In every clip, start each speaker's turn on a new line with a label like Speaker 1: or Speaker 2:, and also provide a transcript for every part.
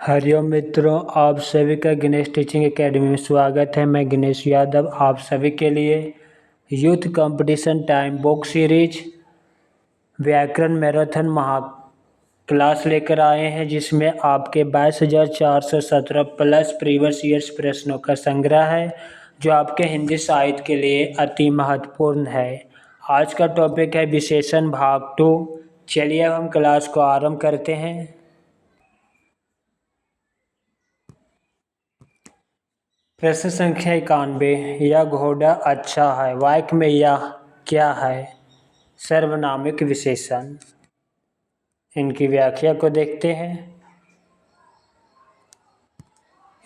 Speaker 1: हरिओम मित्रों, आप सभी का गणेश टीचिंग एकेडमी में स्वागत है। मैं गणेश यादव आप सभी के लिए youth competition time book series व्याकरण मैराथन महा क्लास लेकर आए हैं, जिसमें आपके 22,417 प्लस प्रीवियस ईयर्स प्रश्नों का संग्रह है, जो आपके हिंदी साहित्य के लिए अति महत्वपूर्ण है। आज का टॉपिक है विशेषण भाग 2। चलिए अब हम क्लास को आरंभ करते हैं। प्रश्न संख्या 91। यह घोड़ा अच्छा है, वाक्य में यह क्या है? सर्वनामिक विशेषण। इनकी व्याख्या को देखते हैं।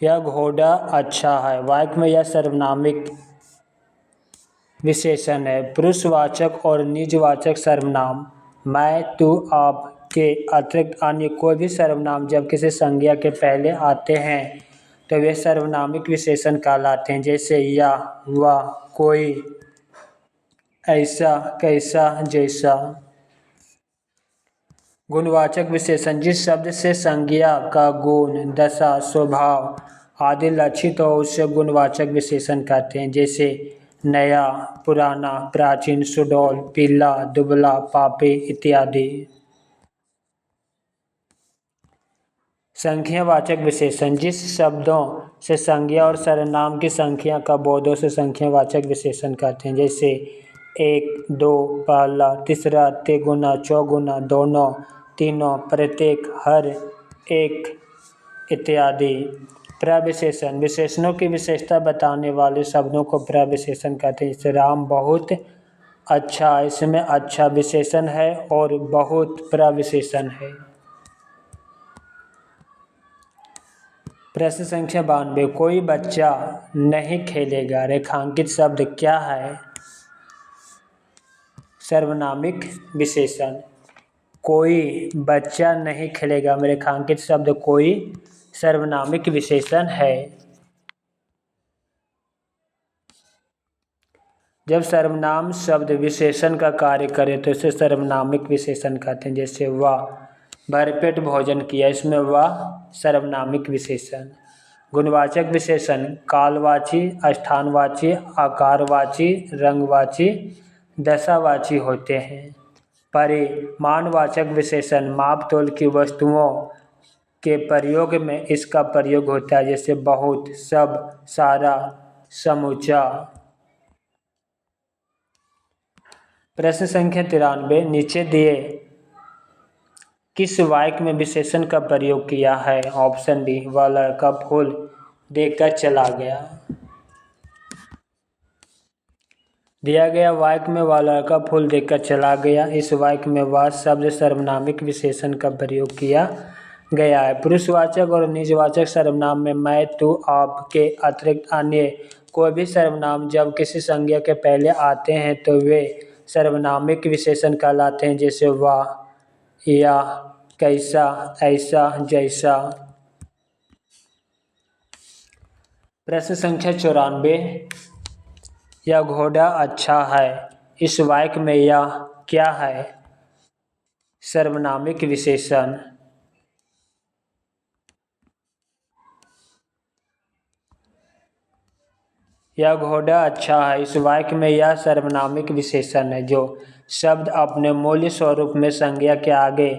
Speaker 1: यह घोड़ा अच्छा है, वाक्य में यह सर्वनामिक विशेषण है। पुरुषवाचक और निजवाचक सर्वनाम मैं, तू, आप के अतिरिक्त अन्य कोई भी सर्वनाम जब किसी संज्ञा के पहले आते हैं तो वे सर्वनामिक विशेषण कहलाते हैं। जैसे या, वह, कोई, ऐसा, कैसा, जैसा। गुणवाचक विशेषण जिस शब्द से संज्ञा का गुण, दशा, स्वभाव आदि लक्षित हो उसे गुणवाचक विशेषण कहते हैं। जैसे नया, पुराना, प्राचीन, सुडौल, पीला, दुबला, पापी इत्यादि। संख्यावाचक विशेषण जिस शब्दों से संज्ञा और सर्वनाम की संख्या का बोध हो उसे संख्यावाचक विशेषण कहते हैं। जैसे एक, दो, पहला, तीसरा, तिगुना, चौगुना, दोनों, तीनों, प्रत्येक, हर एक इत्यादि। प्रविशेषण विशेषणों की विशेषता बताने वाले शब्दों को प्रविशेषण कहते हैं। जैसे राम बहुत अच्छा, इसमें अच्छा विशेषण है और बहुत प्रविशेषण है। प्रश्न संख्या 92। कोई बच्चा नहीं खेलेगा, रेखांकित शब्द क्या है? सर्वनामिक विशेषण। कोई बच्चा नहीं खेलेगा में रेखांकित शब्द कोई सर्वनामिक विशेषण है। जब सर्वनाम शब्द विशेषण का कार्य करे तो इसे सर्वनामिक विशेषण कहते हैं। जैसे वह भरपेट भोजन किया, इसमें वह सर्वनामिक विशेषण। गुणवाचक विशेषण कालवाची, स्थानवाची, आकारवाची, रंगवाची, दशावाची होते हैं। परिमाणवाचक विशेषण माप तोल की वस्तुओं के प्रयोग में इसका प्रयोग होता है। जैसे बहुत, सब, सारा, समूचा। प्रश्न संख्या 93। नीचे दिए किस वाक्य में विशेषण का प्रयोग किया है? ऑप्शन बी, वह लड़का फूल देखकर चला गया। दिया गया वाक्य में वह लड़का फूल देखकर चला गया, इस वाक्य में वह शब्द सर्वनामिक विशेषण का प्रयोग किया गया है। पुरुषवाचक और निजवाचक सर्वनाम में मैं, तू, आप के अतिरिक्त अन्य कोई भी सर्वनाम जब किसी संज्ञा के पहले आते हैं तो वे सर्वनामिक विशेषण कहलाते हैं। जैसे वह, या, कैसा, ऐसा, जैसा। प्रश्न संख्या 94। यह घोड़ा अच्छा है, इस वाक्य में यह क्या है? सर्वनामिक विशेषण। यह घोड़ा अच्छा है, इस वाक्य में यह सर्वनामिक विशेषण है। जो शब्द अपने मूल स्वरूप में संज्ञा के आगे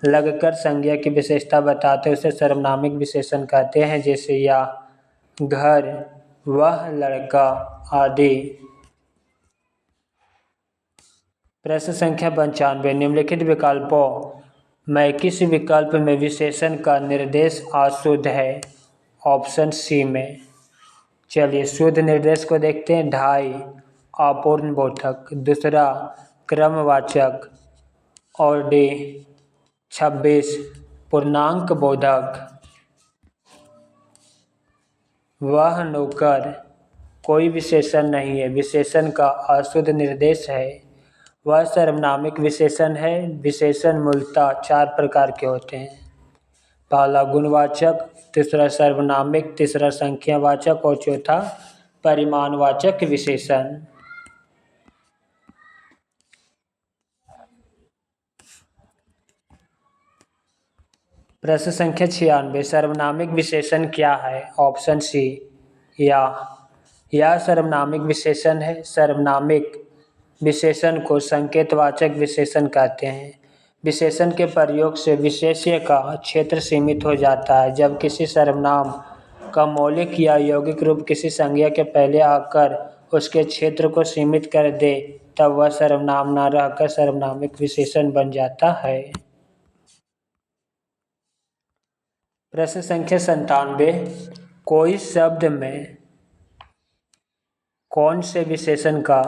Speaker 1: लगकर संज्ञा की विशेषता बताते हैं उसे सर्वनामिक विशेषण कहते हैं। जैसे या, घर, वह लड़का आदि। प्रश्न संख्या 95। निम्नलिखित विकल्पों में किस विकल्प में विशेषण का निर्देश अशुद्ध है? ऑप्शन सी में। चलिए शुद्ध निर्देश को देखते हैं। ढाई अपूर्ण बोधक, दूसरा क्रमवाचक, और डी 26 पूर्णांक बोधक। वह नौकर कोई विशेषण नहीं है, विशेषण का अशुद्ध निर्देश है। वह सर्वनामिक विशेषण है। विशेषण मूलतः 4 प्रकार के होते हैं। पहला गुणवाचक, दूसरा सर्वनामिक, तीसरा संख्यावाचक और चौथा परिमाणवाचक विशेषण। प्रश्न संख्या 96 सर्वनामिक विशेषण क्या है? ऑप्शन सी या। यह सर्वनामिक विशेषण है। सर्वनामिक विशेषण को संकेतवाचक विशेषण कहते हैं। विशेषण के प्रयोग से विशेष्य का क्षेत्र सीमित हो जाता है। जब किसी सर्वनाम का मौलिक या यौगिक रूप किसी संज्ञा के पहले आकर उसके क्षेत्र को सीमित कर दे तब वह सर्वनाम न रहकर सर्वनामिक विशेषण बन जाता है। प्रश्न संख्या 97 कोई शब्द में कौन से विशेषण का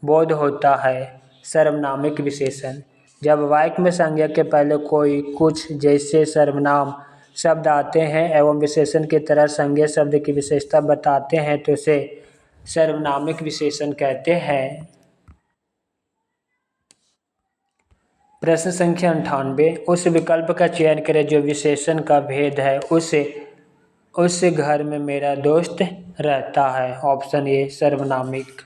Speaker 1: बोध होता है? सर्वनामिक विशेषण। जब वाक्य में संज्ञा के पहले कोई कुछ जैसे सर्वनाम शब्द आते हैं एवं विशेषण की तरह संज्ञा शब्द की विशेषता बताते हैं तो उसे सर्वनामिक विशेषण कहते हैं। प्रश्न संख्या 98 उस विकल्प का चयन करें जो विशेषण का भेद है। उस घर में मेरा दोस्त रहता है। ऑप्शन ए सर्वनामिक।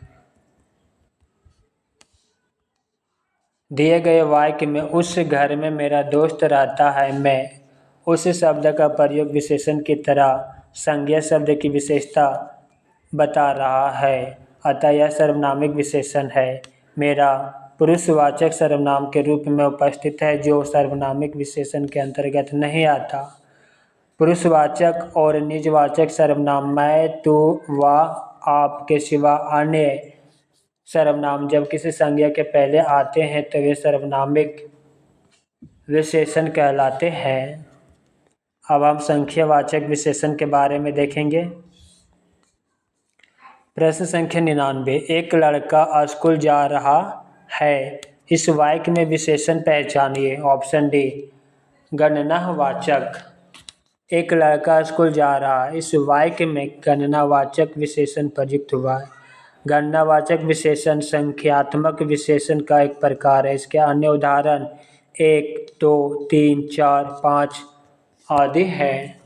Speaker 1: दिए गए वाक्य में उस घर में मेरा दोस्त रहता है मैं उस शब्द का प्रयोग विशेषण की तरह संज्ञा शब्द की विशेषता बता रहा है, अतः यह सर्वनामिक विशेषण है। मेरा पुरुषवाचक सर्वनाम के रूप में उपस्थित है जो सर्वनामिक विशेषण के अंतर्गत नहीं आता। पुरुषवाचक और निजवाचक सर्वनाम मैं, तू, वह, आप के सिवा अन्य सर्वनाम जब किसी संज्ञा के पहले आते हैं तो वे सर्वनामिक विशेषण कहलाते हैं। अब हम संख्यावाचक विशेषण के बारे में देखेंगे। प्रश्न संख्या 99 एक लड़का स्कूल जा रहा है। इस वाक्य में विशेषण पहचानिए। Option D गणनावाचक। एक लड़का स्कूल जा रहा है। इस वाक्य में गणनावाचक विशेषण प्रयुक्त हुआ है। गणनावाचक विशेषण संख्यात्मक विशेषण का एक प्रकार है। इसके अन्य उदाहरण 1, 2, 3, 4, 5 आदि हैं।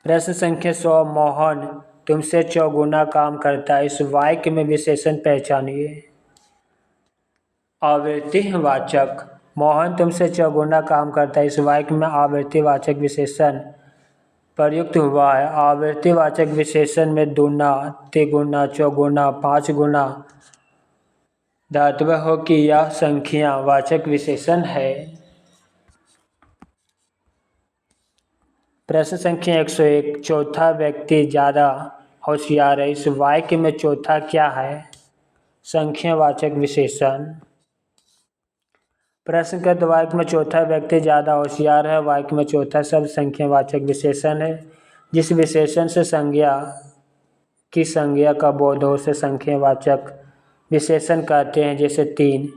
Speaker 1: प्रश्न संख्या 100 मोहन तुमसे चौगुना काम करता है। इस वाक्य में विशेषण पहचानिए। आवृत्तिवाचक। मोहन तुमसे चौगुना काम करता है। इस वाक्य में आवृत्तिवाचक विशेषण प्रयुक्त हुआ है। आवृत्तिवाचक विशेषण में दूना, तिगुना, चौगुना, 5 गुना धातु हो कि यह संख्यावाचक विशेषण है। प्रश्न संख्या 101 चौथा व्यक्ति ज़्यादा होशियार है। इस वाक्य में चौथा क्या है? संख्यावाचक विशेषण। प्रश्नगत वाक्य में चौथा व्यक्ति ज़्यादा होशियार है। वाक्य में चौथा शब्द संख्यावाचक विशेषण है। जिस विशेषण से संज्ञा का बोध हो उसे संख्यावाचक विशेषण कहते हैं, जैसे 3,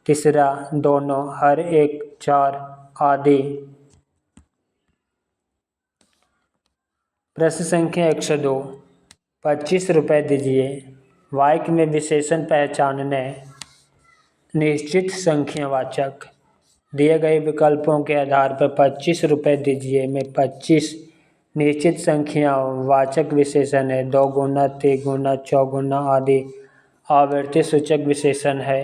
Speaker 1: तीसरा, दोनों, हर एक, 4 आदि। प्रश्न संख्या 102 25 रुपये दीजिए। वाक्य में विशेषण पहचानने। निश्चित संख्यावाचक। दिए गए विकल्पों के आधार पर 25 रुपये दीजिए में 25 निश्चित संख्यावाचक विशेषण है। 2 गुना, 3 गुना, 4 गुना आदि आवृत्ति सूचक विशेषण है।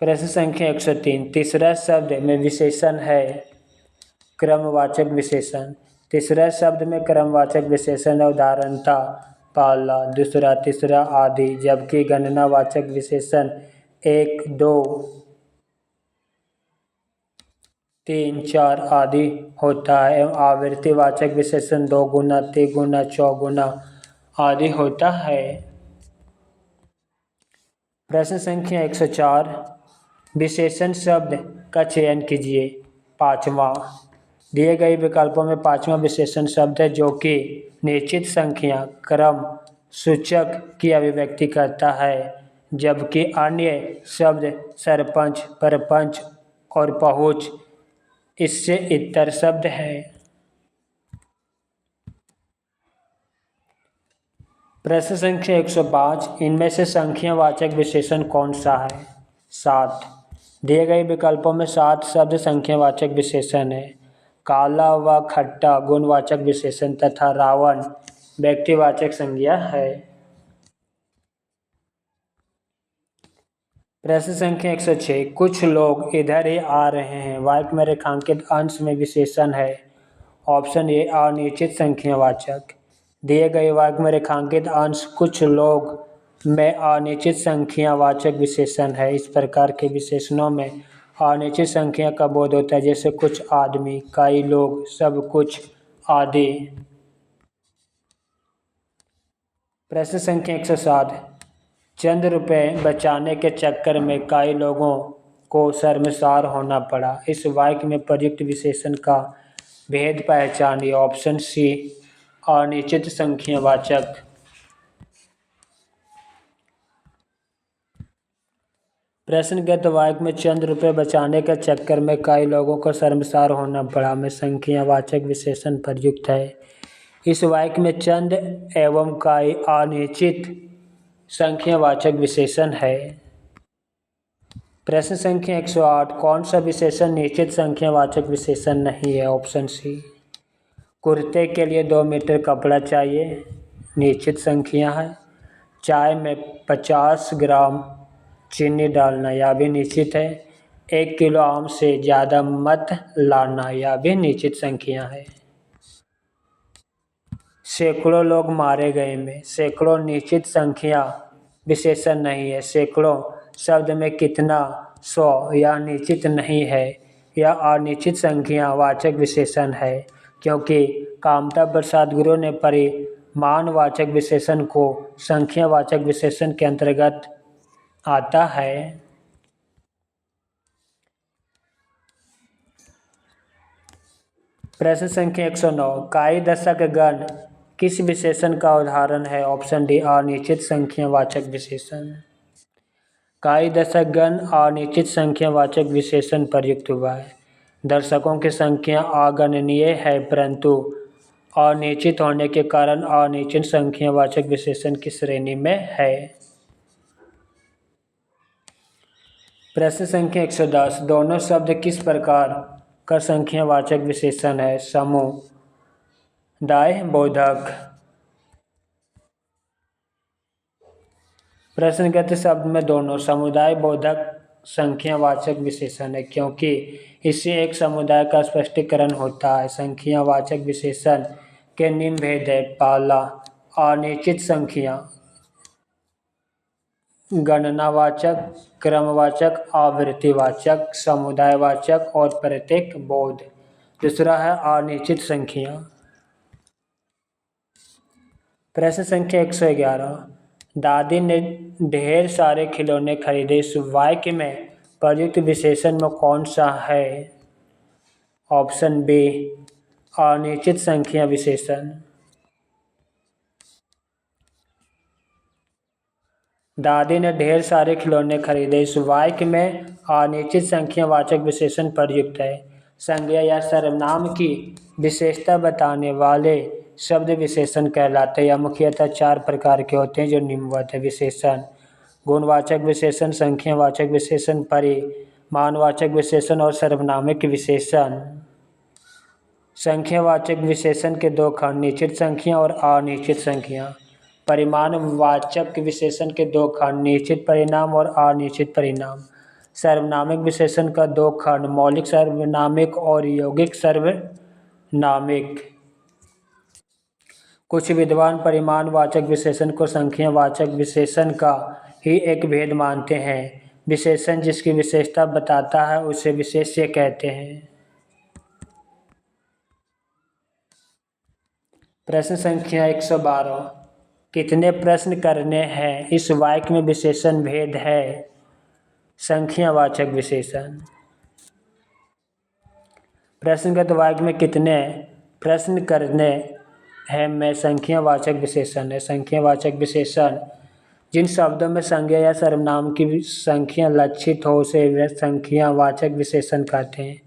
Speaker 1: प्रश्न संख्या 103 तीसरा शब्द में विशेषण है क्रमवाचक विशेषण। तीसरा शब्द में क्रमवाचक विशेषण है। उदाहरणतः पहला, दूसरा, तीसरा आदि। जबकि गणनावाचक विशेषण 1, 2, 3, 4 आदि होता है एवं आवृत्तिवाचक विशेषण 2 गुना, 3 गुना, 4 गुना आदि होता है। प्रश्न संख्या 104 विशेषण शब्द का चयन कीजिए। पाँचवा। दिए गए विकल्पों में पाँचवा विशेषण शब्द है जो कि निश्चित संख्या क्रम सूचक की अभिव्यक्ति करता है, जबकि अन्य शब्द सरपंच, परपंच और पहुँच इससे इतर शब्द है। प्रश्न संख्या 105 इनमें से संख्यावाचक विशेषण कौन सा है? 7। दिए गए विकल्पों में 7 शब्द संख्यावाचक विशेषण है। काला व खट्टा गुणवाचक विशेषण तथा रावण व्यक्तिवाचक संज्ञा है। प्रश्न संख्या 106 कुछ लोग इधर ही आ रहे हैं। वाक्य में रेखांकित अंश में विशेषण है। ऑप्शन ए अनिश्चित संख्यावाचक। दिए गए वाक्य में रेखांकित अंश कुछ लोग में अनिश्चित संख्यावाचक विशेषण है। इस प्रकार के विशेषणों में अनिश्चित संख्या का बोध होता है, जैसे कुछ आदमी, कई लोग, सब कुछ आदि। प्रश्न संख्या 107 चंद रुपए बचाने के चक्कर में कई लोगों को शर्मसार होना पड़ा। इस वाक्य में प्रयुक्त विशेषण का भेद पहचानिए। ऑप्शन सी अनिश्चित संख्यावाचक। प्रश्नगत वाक्य में चंद रुपए बचाने के चक्कर में कई लोगों को शर्मसार होना पड़ा में संख्यावाचक विशेषण प्रयुक्त है। इस वाक्य में चंद एवं कई अनिश्चित संख्यावाचक विशेषण है। प्रश्न संख्या 108 कौन सा विशेषण निश्चित संख्यावाचक विशेषण नहीं है। ऑप्शन सी कुर्ते के लिए 2 मीटर कपड़ा चाहिए, निश्चित संख्या है। चाय में 50 ग्राम चीनी डालना, यह भी निश्चित है। 1 किलो आम से ज़्यादा मत लाना, यह भी निश्चित संख्या है। सैकड़ों लोग मारे गए में सैकड़ों निश्चित संख्या विशेषण नहीं है। सैकड़ों शब्द में कितना, 100, यह निश्चित नहीं है। यह अनिश्चित संख्यावाचक विशेषण है, क्योंकि कामता प्रसाद गुरु ने परिमाणवाचक विशेषण को संख्यावाचक विशेषण के अंतर्गत आता है। प्रश्न संख्या 109 कई दशक गण किस विशेषण का उदाहरण है। ऑप्शन डी अनिश्चित संख्यावाचक विशेषण। कई दशक गण अनिश्चित संख्यावाचक विशेषण प्रयुक्त हुआ है। दर्शकों की संख्या अगणनीय है, परंतु अनिश्चित होने के कारण अनिश्चित संख्यावाचक विशेषण की श्रेणी में है। प्रश्न संख्या 110 दोनों शब्द किस प्रकार का संख्यावाचक विशेषण है। समुदाय बोधक। प्रश्नगत शब्द में दोनों समुदाय बोधक संख्यावाचक विशेषण है, क्योंकि इससे एक समुदाय का स्पष्टीकरण होता है। संख्यावाचक विशेषण के निम्न भेद है। पहला अनिश्चित संख्या, गणनावाचक, क्रमवाचक, आवृत्तिवाचक, समुदायवाचक और प्रत्येक बोध। दूसरा है अनिश्चित संख्या। प्रश्न संख्या 111 दादी ने ढेर सारे खिलौने खरीदे। इस वाक्य में प्रयुक्त विशेषण में कौन सा है। ऑप्शन बी अनिश्चित संख्या विशेषण। दादी ने ढेर सारे खिलौने खरीदे। इस वाक्य में अनिश्चित संख्यावाचक विशेषण प्रयुक्त है। संज्ञा या सर्वनाम की विशेषता बताने वाले शब्द विशेषण कहलाते हैं। यह मुख्यतः 4 प्रकार के होते हैं, जो निम्नवत है। विशेषण, गुणवाचक विशेषण, संख्यावाचक विशेषण, परिमाणवाचक विशेषण और सर्वनामिक विशेषण। संख्यावाचक विशेषण के 2 खंड, निश्चित संख्या और अनिश्चित संख्या। परिमाणवाचक विशेषण के 2 खंड, निश्चित परिणाम और अनिश्चित परिणाम। सर्वनामिक विशेषण का 2 खंड, मौलिक सर्वनामिक और यौगिक सर्वनामिक। कुछ विद्वान परिमाणवाचक विशेषण को संख्यावाचक विशेषण का ही एक भेद मानते हैं। विशेषण जिसकी विशेषता बताता है उसे विशेष्य कहते हैं। प्रश्न संख्या 112 कितने प्रश्न करने हैं। इस वाक्य में विशेषण भेद है। संख्यावाचक विशेषण। प्रश्नगत वाक्य में कितने प्रश्न करने हैं में संख्यावाचक विशेषण है। संख्यावाचक विशेषण जिन शब्दों में संज्ञा या सर्वनाम की संख्या लक्षित हो उसे वे संख्यावाचक विशेषण कहते हैं।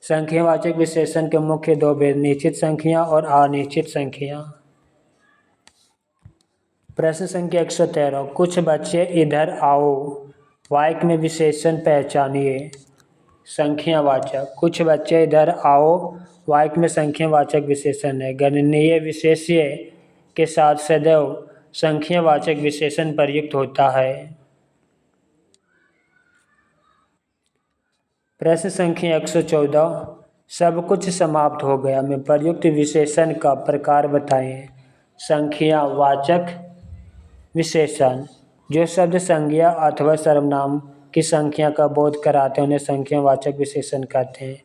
Speaker 1: संख्यावाचक विशेषण के मुख्य 2 भेद, निश्चित संख्या और अनिश्चित संख्या। प्रश्न संख्या 113 कुछ बच्चे इधर आओ। वाक्य में विशेषण पहचानिए। संख्यावाचक, कुछ बच्चे इधर आओ वाक्य में संख्यावाचक विशेषण है। गणनीय विशेष्य के साथ सदैव संख्यावाचक विशेषण प्रयुक्त होता है। प्रश्न संख्या 114, सब कुछ समाप्त हो गया में प्रयुक्त विशेषण का प्रकार बताएं। संख्यावाचक विशेषण, जो शब्द संज्ञा अथवा सर्वनाम की संख्या का बोध कराते हैं उन्हें संख्यावाचक विशेषण कहते हैं।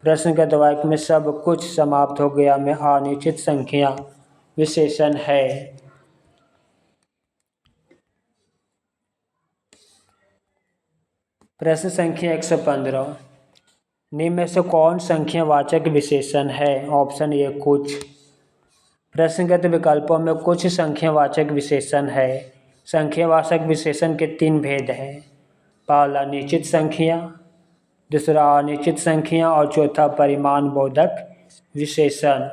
Speaker 1: प्रश्नगत वाक्य में सब कुछ समाप्त हो गया में अनिश्चित संख्या विशेषण है। प्रश्न संख्या 115, निम्न में से कौन संख्यावाचक विशेषण है। ऑप्शन ए कुछ। प्रश्नगत विकल्पों में कुछ संख्यावाचक विशेषण है। संख्यावाचक विशेषण के 3 भेद हैं। पहला निश्चित संख्या, दूसरा अनिश्चित संख्या और चौथा परिमाण बोधक विशेषण।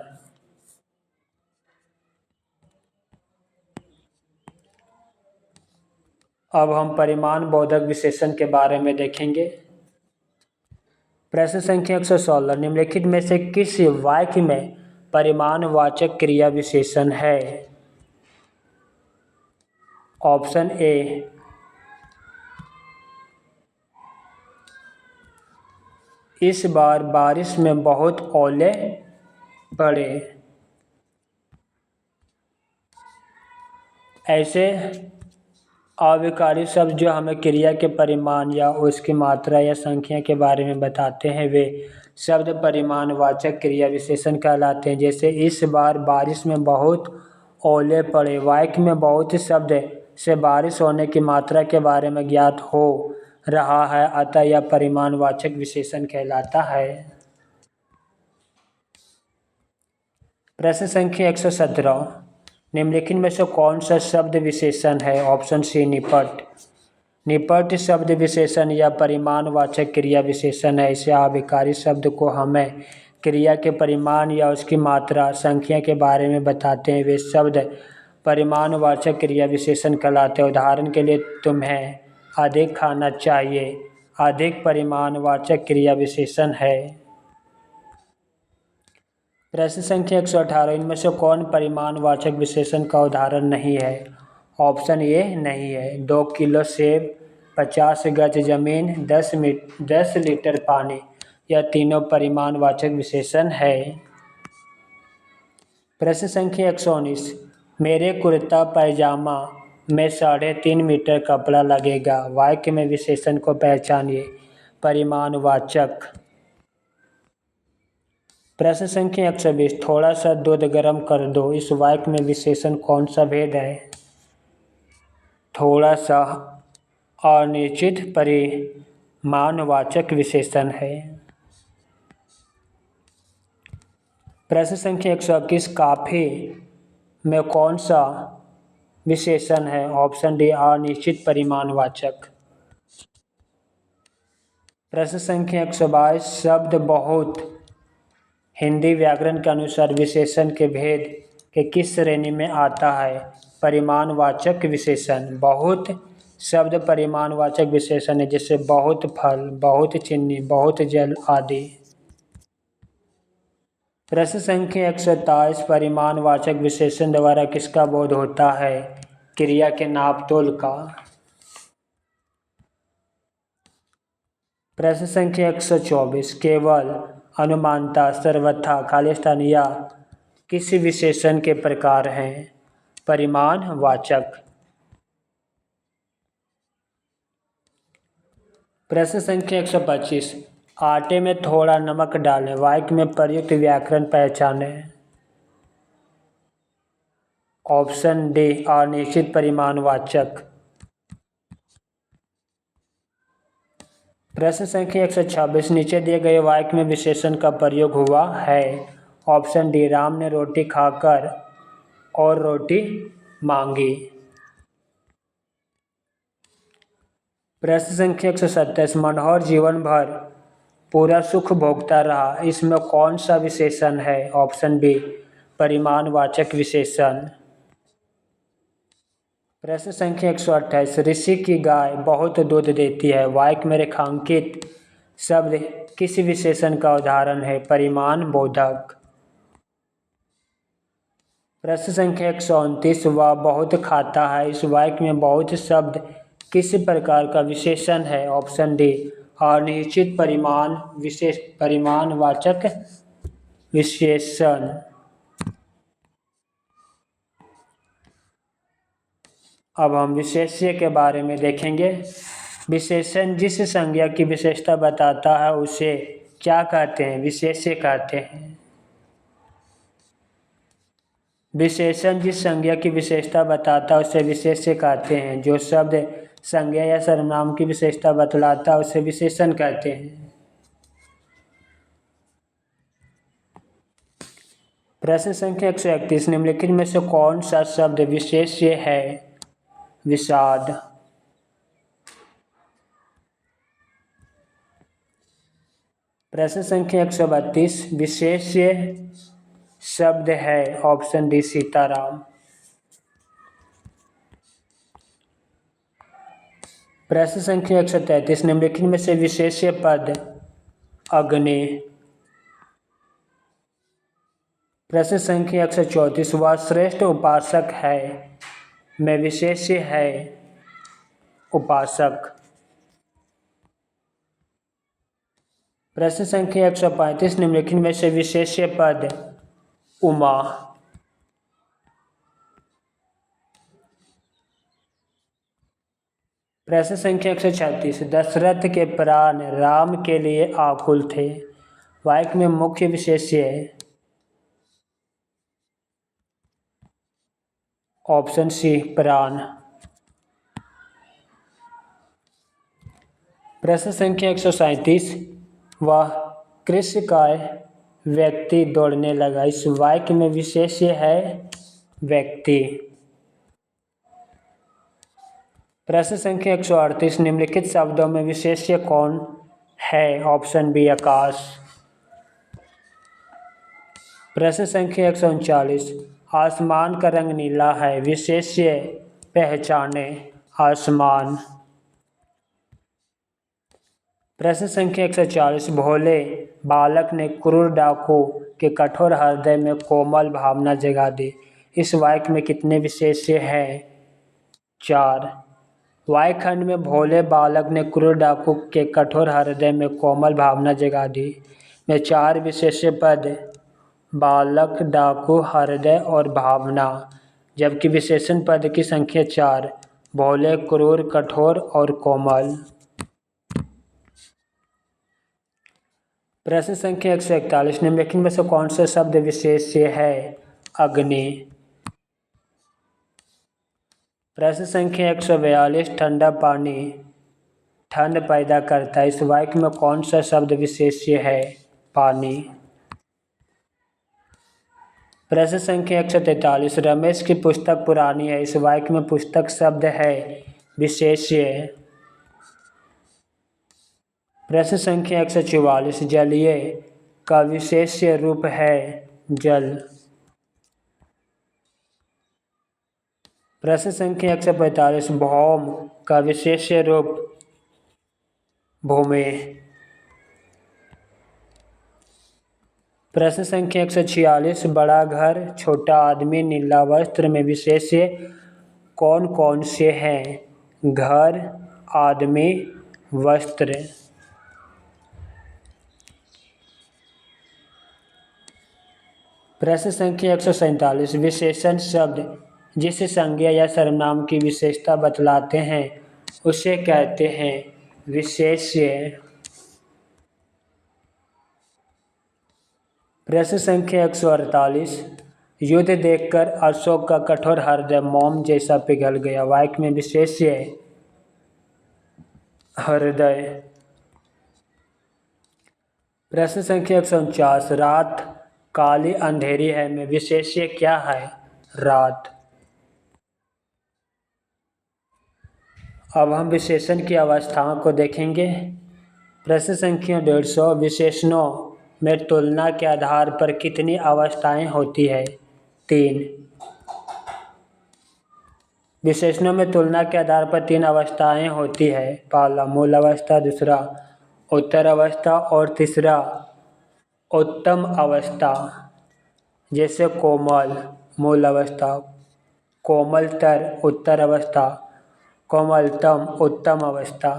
Speaker 1: अब हम परिमाण बोधक विशेषण के बारे में देखेंगे। प्रश्न संख्या 116, निम्नलिखित में से किस वाक्य में परिमाणवाचक क्रिया विशेषण है। ऑप्शन ए, इस बार बारिश में बहुत ओले पड़े। ऐसे अविकारी शब्द जो हमें क्रिया के परिमाण या उसकी मात्रा या संख्या के बारे में बताते हैं वे शब्द परिमाणवाचक क्रिया विशेषण कहलाते हैं। जैसे इस बार बारिश में बहुत ओले पड़े। वाक्य में बहुत शब्द से बारिश होने की मात्रा के बारे में ज्ञात हो रहा है, अतः यह परिमाणवाचक विशेषण कहलाता है। प्रश्न संख्या 117, निम्नलिखित में से कौन सा शब्द विशेषण है। ऑप्शन सी निपट। निपट शब्द विशेषण या परिमाणवाचक क्रिया विशेषण है। इसे अविकारी शब्द को हमें क्रिया के परिमाण या उसकी मात्रा संख्या के बारे में बताते हैं, वे शब्द परिमाणवाचक क्रिया विशेषण कहलाते हैं। उदाहरण के लिए तुम्हें अधिक खाना चाहिए, अधिक परिमाणवाचक क्रिया विशेषण है। प्रश्न संख्या 118, इनमें से कौन परिमाणवाचक विशेषण का उदाहरण नहीं है। ऑप्शन ए नहीं है। 2 किलो सेब, 50 गज जमीन, 10 लीटर पानी, यह तीनों परिमाणवाचक विशेषण है। प्रश्न संख्या 119, मेरे कुर्ता पैजामा में 3.5 मीटर कपड़ा लगेगा। वाक्य में विशेषण को पहचानिए। परिमाणवाचक। प्रश्न संख्या 120, थोड़ा सा दूध गर्म कर दो। इस वाक्य में विशेषण कौन सा भेद है। थोड़ा सा अनिश्चित परिमाणवाचक विशेषण है। प्रश्न संख्या 121, काफी में कौन सा विशेषण है। ऑप्शन डी अनिश्चित परिमाणवाचक। प्रश्न संख्या 122, शब्द बहुत हिंदी व्याकरण के अनुसार विशेषण के भेद के किस श्रेणी में आता है। परिमाणवाचक विशेषण। बहुत शब्द परिमाणवाचक विशेषण है, जैसे बहुत फल, बहुत चीनी, बहुत जल आदि। प्रश्न संख्या 127, परिमाणवाचक विशेषण द्वारा किसका बोध होता है। क्रिया के नापतोल का। प्रश्न संख्या 124, केवल, अनुमानता, सर्वथा, खालिस्तान या किसी विशेषण के प्रकार हैं। परिमाणवाचक। प्रश्न संख्या 125, आटे में थोड़ा नमक डालें। वाक्य में प्रयुक्त व्याकरण पहचानें। ऑप्शन डी अनिश्चित परिमाणवाचक। प्रश्न संख्या 126, नीचे दिए गए वाक्य में विशेषण का प्रयोग हुआ है। ऑप्शन डी राम ने रोटी खाकर और रोटी मांगी। प्रश्न संख्या 127, मनोहर जीवन भर पूरा सुख भोगता रहा। इसमें कौन सा विशेषण है। ऑप्शन बी परिमाणवाचक विशेषण। प्रश्न संख्या 128, ऋषि की गाय बहुत दूध देती है। वाक्य में रेखांकित शब्द किस विशेषण का उदाहरण है। परिमाण बोधक। प्रश्न संख्या 129, वह बहुत खाता है। इस वाक्य में बहुत शब्द किस प्रकार का विशेषण है। ऑप्शन डी अनिश्चित परिमाण विशेष परिमाणवाचक विशेषण। अब हम विशेष्य के बारे में देखेंगे। विशेषण जिस संज्ञा की विशेषता बताता है उसे क्या कहते हैं? विशेष्य कहते हैं। विशेषण जिस संज्ञा की विशेषता बताता है उसे विशेष्य कहते हैं। जो शब्द संज्ञा या सर्वनाम की विशेषता बतलाता है उसे विशेषण कहते हैं। प्रश्न संख्या 131, निम्नलिखित में से कौन सा शब्द विशेष्य है? विषाद। प्रश्न संख्या 132, विशेष्य शब्द है? Option D Sitaram. प्रश्न संख्या 133, निम्नलिखित में से विशेष्य पद? अग्नि। प्रश्न संख्या 134, वह श्रेष्ठ उपासक है? में विशेष्य है? उपासक। प्रश्न संख्या 135, निम्नलिखित में से विशेष्य पद? उमा। प्रश्न संख्या 136, दशरथ के प्राण राम के लिए आकुल थे। वाक्य में मुख्य विशेष्य है? ऑप्शन सी प्राण। प्रश्न संख्या 137, वह कृष्णकाय व्यक्ति दौड़ने लगा। इस वाक्य में विशेष्य है? व्यक्ति। प्रश्न संख्या 138, निम्नलिखित शब्दों में विशेष्य कौन है? ऑप्शन बी आकाश। प्रश्न संख्या 139, आसमान का रंग नीला है। विशेष्य पहचाने? आसमान। प्रश्न संख्या 140, भोले बालक ने क्रूर डाकू के कठोर हृदय में कोमल भावना जगा दी। इस वाक्य में कितने विशेष्य हैं? 4। वाक्य खंड में भोले बालक ने क्रूर डाकू के कठोर हृदय में कोमल भावना जगा दी में 4 विशेष्य पद बालक, डाकू, हृदय और भावना, जबकि विशेषण पद की संख्या 4 भोले, क्रूर, कठोर और कोमल। प्रश्न संख्या 141, निम्नलिखित में से कौन सा शब्द विशेष्य है? अग्नि। प्रश्न संख्या 142, ठंडा पानी ठंड पैदा करता है। इस वाक्य में कौन सा शब्द विशेष्य है? पानी। प्रश्न संख्या 143, रमेश की पुस्तक पुरानी है। इस वाक्य में पुस्तक शब्द है? विशेष्य। प्रश्न संख्या 144, जलीय का विशेष्य रूप है? जल। प्रश्न संख्या 145, भौम का विशेष्य रूप? भूमि। प्रश्न संख्या 146, बड़ा घर, छोटा आदमी, नीला वस्त्र में विशेष्य कौन कौन से हैं? घर, आदमी, वस्त्र। प्रश्न संख्या 147, विशेषण शब्द जिस संज्ञा या सर्वनाम की विशेषता बतलाते हैं उसे कहते हैं विशेष्य। प्रश्न संख्या 148, युद्ध देखकर अशोक का कठोर हृदय मोम जैसा पिघल गया। वाक्य में विशेष्य हृदय। प्रश्न संख्या 149, रात काली अंधेरी है में विशेष्य क्या है? रात। अब हम विशेषण की अवस्थाओं को देखेंगे। प्रश्न संख्या 150, विशेषणों में तुलना के आधार पर कितनी अवस्थाएं होती है? 3। विशेषणों में तुलना के आधार पर 3 अवस्थाएं होती है। पहला मूल अवस्था, दूसरा उत्तर अवस्था और तीसरा उत्तम अवस्था। जैसे कोमल मूल अवस्था, कोमलतर उत्तर अवस्था, कोमलतम उत्तम अवस्था।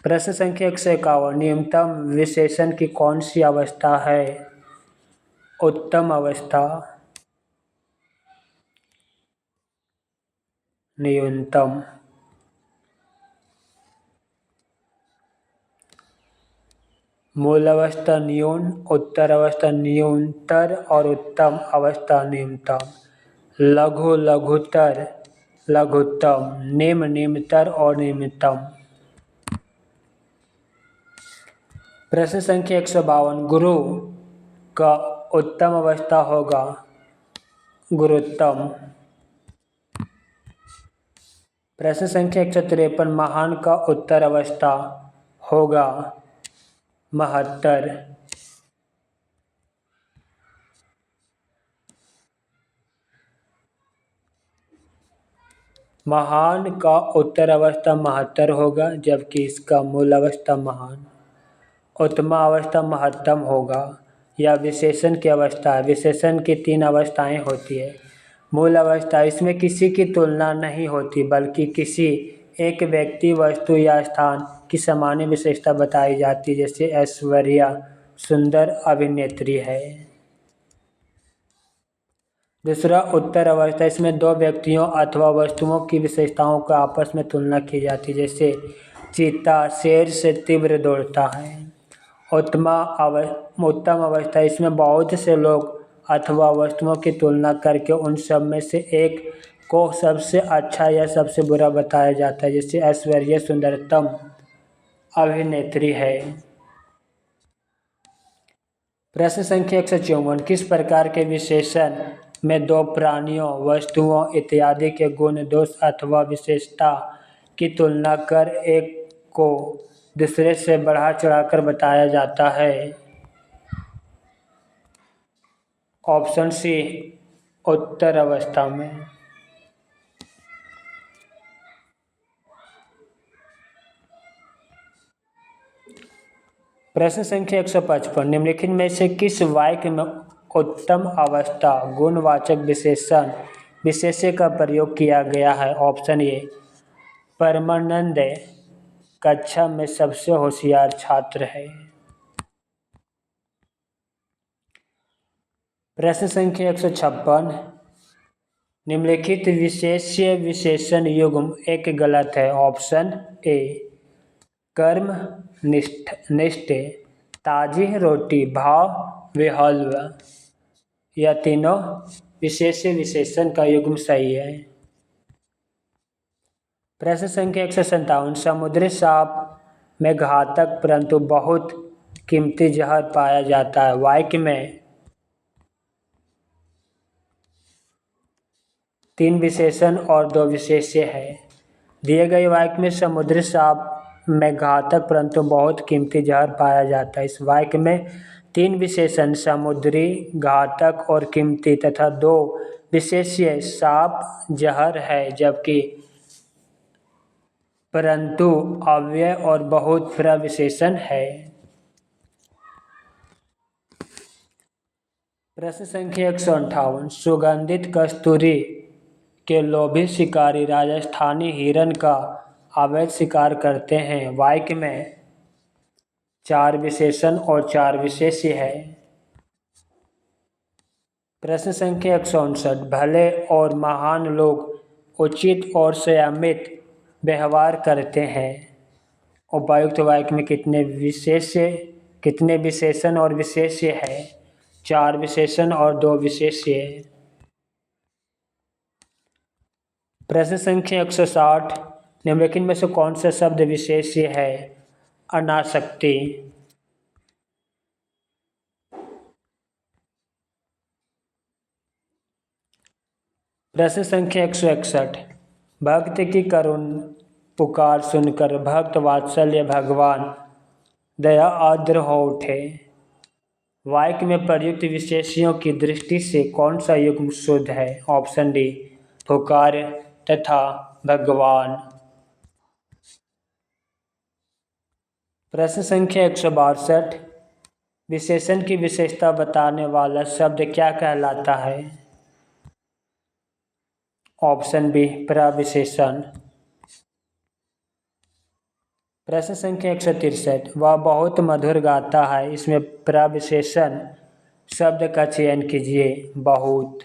Speaker 1: प्रश्न संख्या 151, न्यूनतम विशेषण की कौन सी अवस्था है? उत्तम अवस्था। न्यूनतम। मूल अवस्था न्यून, उत्तर अवस्था न्यूनतर और उत्तम अवस्था न्यूनतम। लघु लघुतर, लघुत्तम। निम्न निम्नतर और निम्नतम। प्रश्न संख्या 152, गुरु का उत्तम अवस्था होगा गुरुत्तम। प्रश्न संख्या 153, महान का उत्तर अवस्था होगा महत्तर। महान का उत्तर अवस्था महत्तर होगा, जबकि इसका मूल अवस्था महान। उत्तम अवस्था महत्तम होगा। यह विशेषण की अवस्था है। विशेषण की 3 अवस्थाएं होती है। मूल अवस्था, इसमें किसी की तुलना नहीं होती बल्कि किसी एक व्यक्ति, वस्तु या स्थान की सामान्य विशेषता बताई जाती है, जैसे ऐश्वर्या सुंदर अभिनेत्री है। दूसरा उत्तर अवस्था, इसमें 2 व्यक्तियों अथवा वस्तुओं की विशेषताओं का आपस में तुलना की जाती है, जैसे चीता शेर से तीव्र दौड़ता है। उत्तम अवस्था, इसमें बहुत से लोग अथवा वस्तुओं की तुलना करके उन सब में से एक को सबसे अच्छा या सबसे बुरा बताया जाता है, जैसे ऐश्वर्या सुंदरतम अभिनेत्री है। प्रश्न संख्या 154, किस प्रकार के विशेषण में 2 प्राणियों, वस्तुओं इत्यादि के गुण, दोष अथवा विशेषता की तुलना कर एक को दूसरे से बढ़ा चढ़ाकर बताया जाता है? ऑप्शन सी, उत्तर अवस्था में। प्रश्न संख्या 155, निम्नलिखित में से किस वाक्य में उत्तम अवस्था गुणवाचक विशेषण विशेष्य का प्रयोग किया गया है? ऑप्शन ए, परमानंद कक्षा में सबसे होशियार छात्र है। प्रश्न संख्या 156, निम्नलिखित विशेष्य विशेषण युग्म एक गलत है। ऑप्शन ए, कर्म निष्ठ, ताजी रोटी, भाव विह्वल। यह तीनों विशेष्य विशेषण का युग्म सही है। प्रश्न संख्या 157, समुद्री सांप में घातक परंतु बहुत कीमती जहर पाया जाता है। वाक्य में 3 विशेषण और 2 विशेष्य है। दिए गए वाक्य में समुद्री सांप में घातक परंतु बहुत कीमती जहर पाया जाता है। इस वाक्य में 3 विशेषण समुद्री, घातक और कीमती तथा 2 विशेष्य सांप, जहर है, जबकि परंतु, अव्यय और बहुत प्रविशेषण है। प्रश्न संख्या 158, सुगंधित कस्तूरी के लोभी शिकारी राजस्थानी हिरण का अवैध शिकार करते हैं। वाक्य में 4 विशेषण और 4 विशेष्य है। प्रश्न संख्या 159, भले और महान लोग उचित और संयमित व्यवहार करते हैं। उपर्युक्त वाक्य में कितने विशेषण और विशेष्य है? 4 विशेषण और 2 विशेष्य है। प्रश्न संख्या 160, निम्नलिखित में से कौन सा शब्द विशेष्य है? अनासक्ति। प्रश्न संख्या 161, भक्त की करुण पुकार सुनकर भक्त वात्सल्य भगवान दया आर्द्र हो उठे। वाक्य में प्रयुक्त विशेष्यों की दृष्टि से कौन सा युग्म शुद्ध है? ऑप्शन डी, पुकार तथा भगवान। प्रश्न संख्या 162, विशेषण की विशेषता बताने वाला शब्द क्या कहलाता है? ऑप्शन बी, प्रविशेषण। प्रश्न संख्या 163, वह बहुत मधुर गाता है, इसमें प्रविशेषण शब्द का चयन कीजिए। बहुत।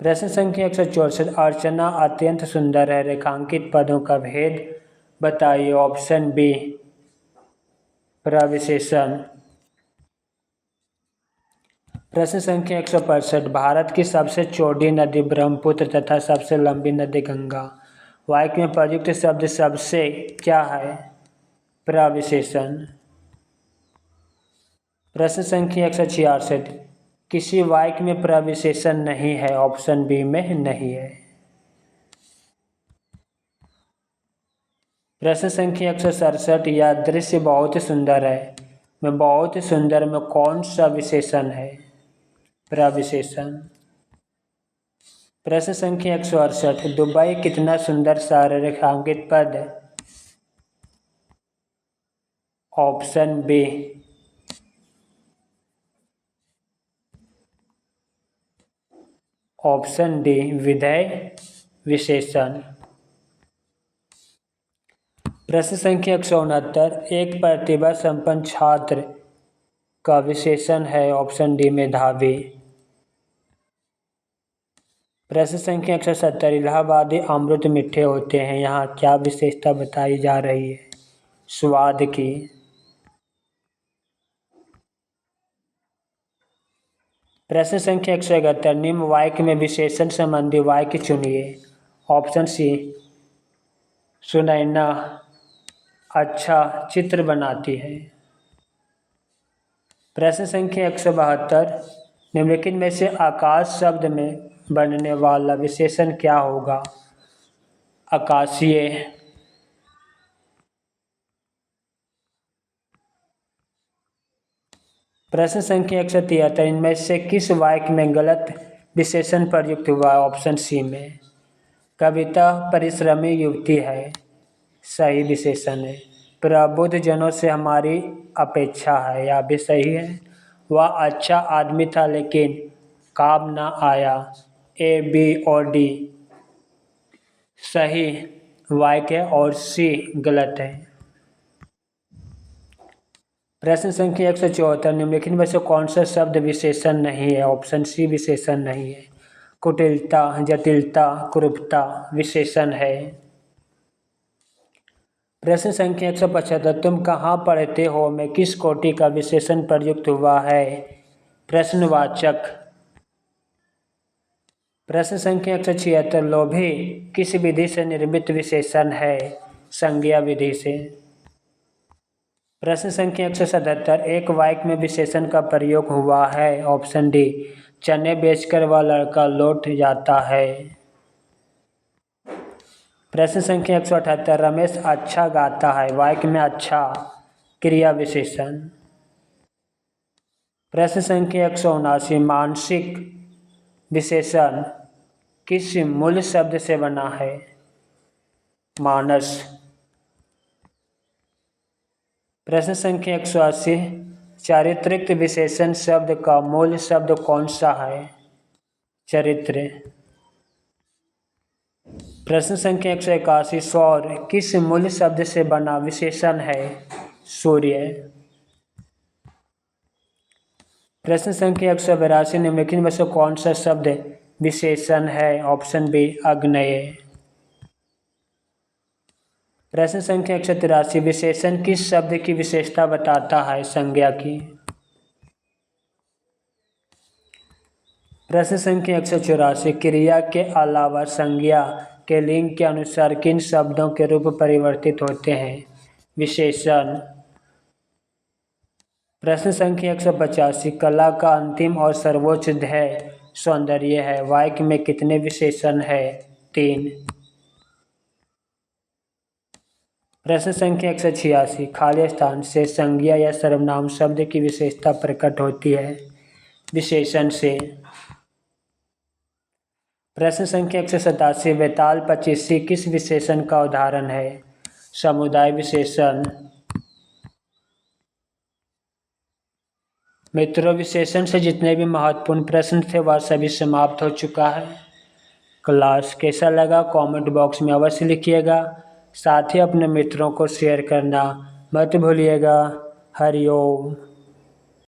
Speaker 1: प्रश्न संख्या 164, अर्चना अत्यंत सुंदर है, रेखांकित पदों का भेद बताइए। ऑप्शन बी प्रविशेषण। प्रश्न संख्या 165, भारत की सबसे चौड़ी नदी ब्रह्मपुत्र तथा सबसे लंबी नदी गंगा। वाक्य में प्रयुक्त शब्द सबसे क्या है? प्रविशेषण। प्रश्न संख्या 166, किसी वाक्य में प्रविशेषण नहीं है। ऑप्शन बी में नहीं है। प्रश्न संख्या 167, यह दृश्य बहुत सुंदर है, में बहुत सुंदर में कौन सा विशेषण है? प्रविशेषण। प्रश्न संख्या 168, दुबई कितना सुंदर शहर है, रेखांकित पद। ऑप्शन बी ऑप्शन डी विधेय विशेषण। प्रश्न संख्या 169, एक प्रतिभा संपन्न छात्र का विशेषण है। ऑप्शन डी मेधावी। प्रश्न संख्या 170, इलाहाबादी अमृत मीठे होते हैं, यहाँ क्या विशेषता बताई जा रही है? स्वाद की। प्रश्न संख्या 171, निम्न वाक्य में विशेषण संबंधी वाक्य चुनिए। ऑप्शन सी सुनैना अच्छा चित्र बनाती है। प्रश्न संख्या 172, निम्नलिखित में से आकाश शब्द में बनने वाला विशेषण क्या होगा? आकाशीय। प्रश्न संख्या 173, इनमें से किस वाक्य में गलत विशेषण प्रयुक्त हुआ? ऑप्शन सी में। कविता परिश्रमी युवती है, सही विशेषण है। प्रबुद्ध जनों से हमारी अपेक्षा है, यह भी सही है। वह अच्छा आदमी था लेकिन काम ना आया, ए बी और डी सही वाक्य है और सी गलत है। प्रश्न संख्या 174, निम्नलिखित में से कौन सा शब्द विशेषण नहीं है? ऑप्शन सी विशेषण नहीं है। कुटिलता जटिलता कुरूपता विशेषण है। प्रश्न संख्या 175, तुम कहाँ पढ़ते हो में किस कोटि का विशेषण प्रयुक्त हुआ है? प्रश्नवाचक। प्रश्न संख्या 176, लोभी किस विधि से निर्मित विशेषण है? संज्ञा विधि से। प्रश्न संख्या 177, एक वाक्य में विशेषण का प्रयोग हुआ है। ऑप्शन डी चने बेचकर वह लड़का लौट जाता है। प्रश्न संख्या 178, रमेश अच्छा गाता है, वाक्य में अच्छा क्रिया विशेषण। प्रश्न संख्या 179, मानसिक विशेषण किस मूल शब्द से बना है? मानस। प्रश्न संख्या 180, चारित्रिक विशेषण शब्द का मूल शब्द कौन सा है? चरित्र। प्रश्न संख्या 181, सौर किस मूल शब्द से बना विशेषण है? सूर्य। प्रश्न संख्या 182, निम्नलिखित में से कौन सा शब्द विशेषण है? ऑप्शन बी अग्नेय। प्रश्न संख्या 183, विशेषण किस शब्द की विशेषता बताता है? संज्ञा की। प्रश्न संख्या 184, क्रिया के अलावा संज्ञा के लिंग के अनुसार किन शब्दों के रूप परिवर्तित होते हैं? विशेषण। प्रश्न संख्या 185, कला का अंतिम और सर्वोच्च ध्येय सौंदर्य है, वाक्य में कितने विशेषण है? 3। प्रश्न संख्या 186, खाली स्थान से संज्ञा या सर्वनाम शब्द की विशेषता प्रकट होती है? विशेषण से। प्रश्न संख्या 187, बेताल पचीसी किस विशेषण का उदाहरण है? समुदाय विशेषण। मित्रों, विशेषण से जितने भी महत्वपूर्ण प्रश्न थे वह सभी समाप्त हो चुका है। क्लास कैसा लगा कमेंट बॉक्स में अवश्य लिखिएगा। साथ ही अपने मित्रों को शेयर करना मत भूलिएगा। हरि ओम।